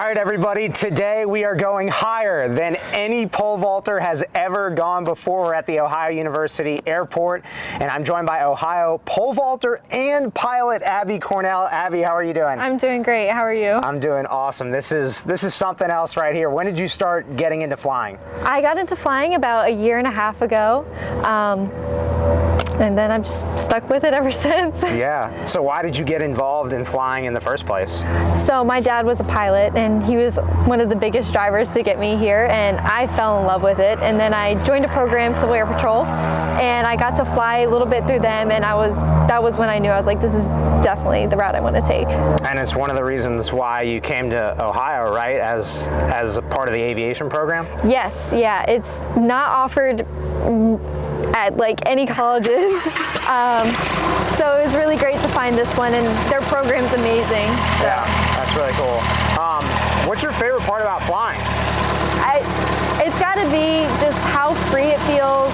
All right, everybody, today we are going higher than any pole vaulter has ever gone before. We're at the Ohio University Airport, and I'm joined by Ohio pole vaulter and pilot Abby Cornell. Abby, how are you doing? I'm doing great. How are you? I'm doing awesome. This is something else right here. When did you start getting into flying? I got into flying about a year and a half ago. And then I'm just stuck with it ever since. Yeah. So why did you get involved in flying in the first place? So my dad was a pilot, and he was one of the biggest drivers to get me here, and I fell in love with it. And then I joined a program, Civil Air Patrol, and I got to fly a little bit through them, and that was when I knew, I was like, this is definitely the route I want to take. And it's one of the reasons why you came to Ohio, right? As a part of the aviation program? Yes, yeah. It's not offered at like any colleges. So it was really great to find this one, and their program's amazing. So. Yeah, that's really cool. What's your favorite part about flying? It's got to be just how free it feels.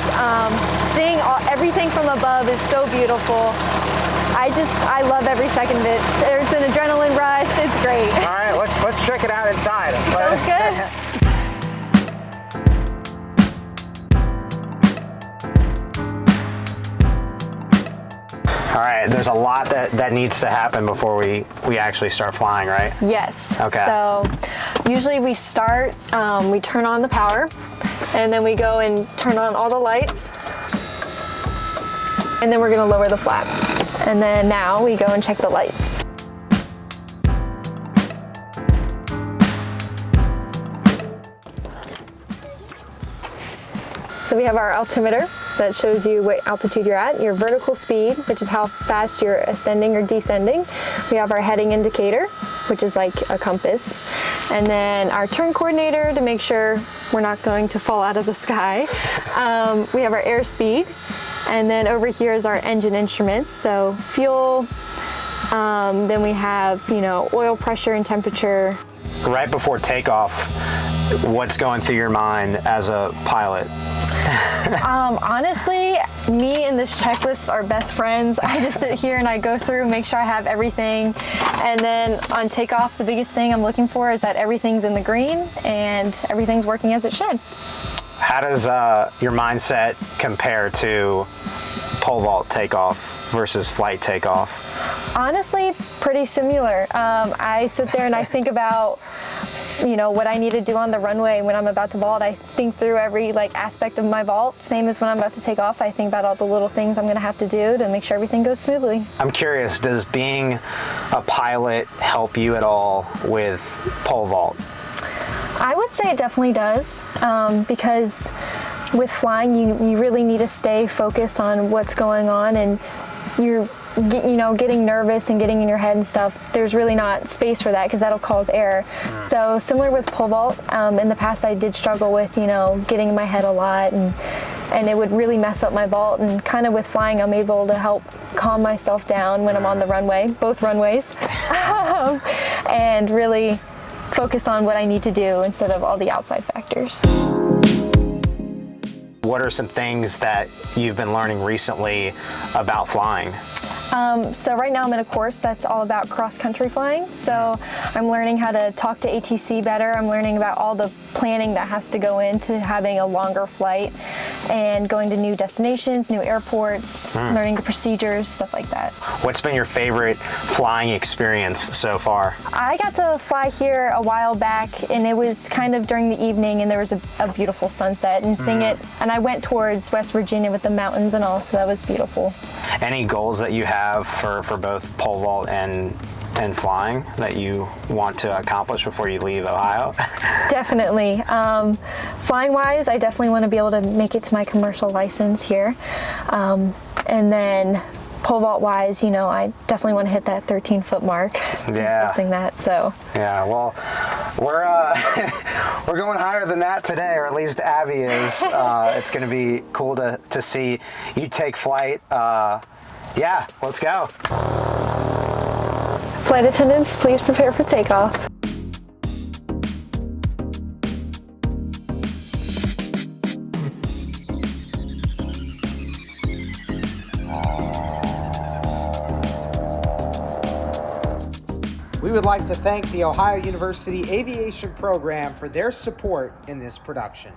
Seeing everything from above is so beautiful. I love every second of it. There's an adrenaline rush. It's great. All right, let's check it out inside. Sounds good. All right, there's a lot that needs to happen before we actually start flying, right? Yes. Okay. So usually we start, we turn on the power, and then we go and turn on all the lights, and then we're gonna lower the flaps. And then now we go and check the lights. So we have our altimeter that shows you what altitude you're at, your vertical speed, which is how fast you're ascending or descending. We have our heading indicator, which is like a compass. And then our turn coordinator to make sure we're not going to fall out of the sky. We have our airspeed. And then over here is our engine instruments. So fuel, then we have, oil pressure and temperature. Right before takeoff, what's going through your mind as a pilot? Honestly, me and this checklist are best friends. I just sit here and I go through, make sure I have everything. And then on takeoff, the biggest thing I'm looking for is that everything's in the green and everything's working as it should. How does your mindset compare to pole vault takeoff versus flight takeoff? Honestly, pretty similar. I sit there and I think about what I need to do on the runway when I'm about to vault. I think through every aspect of my vault, same as when I'm about to take off. I think about all the little things I'm gonna have to do to make sure everything goes smoothly. I'm curious, does being a pilot help you at all with pole vault? I would say it definitely does, because with flying, you really need to stay focused on what's going on, and you're getting nervous and getting in your head and stuff. There's really not space for that because that'll cause error. So similar with pole vault, in the past I did struggle with getting in my head a lot, and it would really mess up my vault. And kind of with flying, I'm able to help calm myself down when I'm on the runway, both runways, and really focus on what I need to do instead of all the outside factors. What are some things that you've been learning recently about flying? So right now I'm in a course that's all about cross-country flying. So I'm learning how to talk to ATC better. I'm learning about all the planning that has to go into having a longer flight and going to new destinations, new airports, learning the procedures, stuff like that. What's been your favorite flying experience so far? I got to fly here a while back, and it was kind of during the evening, and there was a beautiful sunset, and seeing it, and I went towards West Virginia with the mountains and all, so that was beautiful. Any goals that you have for both pole vault and flying that you want to accomplish before you leave Ohio? Definitely. Flying wise, I definitely want to be able to make it to my commercial license here. And then pole vault wise, I definitely want to hit that 13-foot mark. Yeah. Chasing that, so. Yeah, well, we're going higher than that today, or at least Abby is. It's going to be cool to see you take flight. Yeah, let's go. Flight attendants, please prepare for takeoff. We We would like to thank the Ohio University Aviation Program for their support in this production.